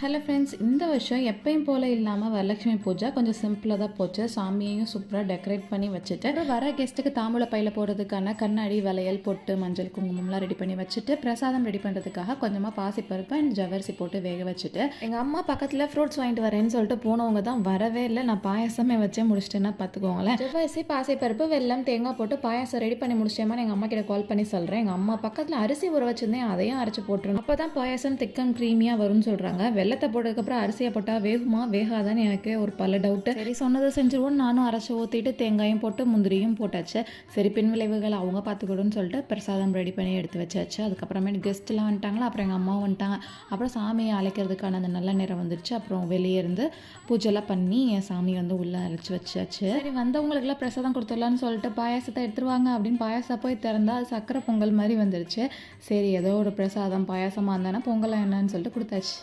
Hello friends, இந்த வருஷம் எப்பயும் போல் இல்லாமல் வரலட்சுமி பூஜை கொஞ்சம் சிம்பிளாக தான் போச்சு. சாமியையும் சூப்பராக டெக்கரேட் பண்ணி வச்சுட்டு அப்புறம் வர கெஸ்ட்டுக்கு தாம்பூல பையில் போடுறதுக்கான கண்ணாடி, வளையல், பொட்டு, மஞ்சள், குங்குமம்லாம் ரெடி பண்ணி வச்சுட்டு பிரசாதம் ரெடி பண்ணுறதுக்காக கொஞ்சமாக பாசிப்பருப்பு அண்ட் ஜவரிசி போட்டு வேக வச்சுட்டு எங்கள் அம்மா பக்கத்தில் ஃப்ரூட்ஸ் வாங்கிட்டு வரேன்னு சொல்லிட்டு போனவங்க தான் வரவே இல்லை. நான் பாயசமே வச்சே முடிச்சிட்டேன்னா பார்த்துக்கோங்களேன். ஜவரிசி, பாசிப்பருப்பு, வெல்லம், தேங்காய் போட்டு பாயசம் ரெடி பண்ணி முடிச்சிட்டேமா எங்கள் அம்மா கிட்ட கால் பண்ணி சொல்கிறேன். எங்கள் அம்மா பக்கத்தில் அரிசி ஊற வச்சிருந்தேன், அதையும் அரைச்சி போட்டுருணும். அப்போ தான் பாயசம் திக்கம் க்ரீமியாக வரும்னு சொல்கிறாங்க. வெள்ளத்தை போட்டதுக்கப்புறம் அரிசியை போட்டால் வேகுமா வேகாதான்னு எனக்கு ஒரு பல டவுட்டு. சரி, சொன்னதை செஞ்சுருவோம். நானும் அரைச்சி ஊற்றிட்டு தேங்காயும் போட்டு முந்திரியும் போட்டாச்சு. சரி, பின் விளைவுகள் அவங்க பார்த்துக்கிடுன்னு சொல்லிட்டு பிரசாதம் ரெடி பண்ணி எடுத்து வச்சாச்சு. அதுக்கப்புறமேட்டு கெஸ்ட்லாம் வந்துட்டாங்களா, அப்புறம் எங்கள் அம்மா வந்துட்டாங்க. அப்புறம் சாமியை அழைக்கிறதுக்கான அந்த நல்ல நேரம் வந்துடுச்சு. அப்புறம் வெளியே இருந்து பூஜைலாம் பண்ணி என் சாமி வந்து உள்ளே அரைச்சி வச்சாச்சு. சரி, வந்தவங்களுக்குலாம் பிரசாதம் கொடுத்துடலான்னு சொல்லிட்டு பாயாசத்தை எடுத்துருவாங்க அப்படின்னு பாயாசம் போய் திறந்தா அது சக்கரை பொங்கல் மாதிரி வந்துடுச்சு. சரி, ஏதோ ஒரு பிரசாதம் பாயாசமாக இருந்தானா பொங்கலாம் என்னன்னு சொல்லிட்டு கொடுத்தாச்சு.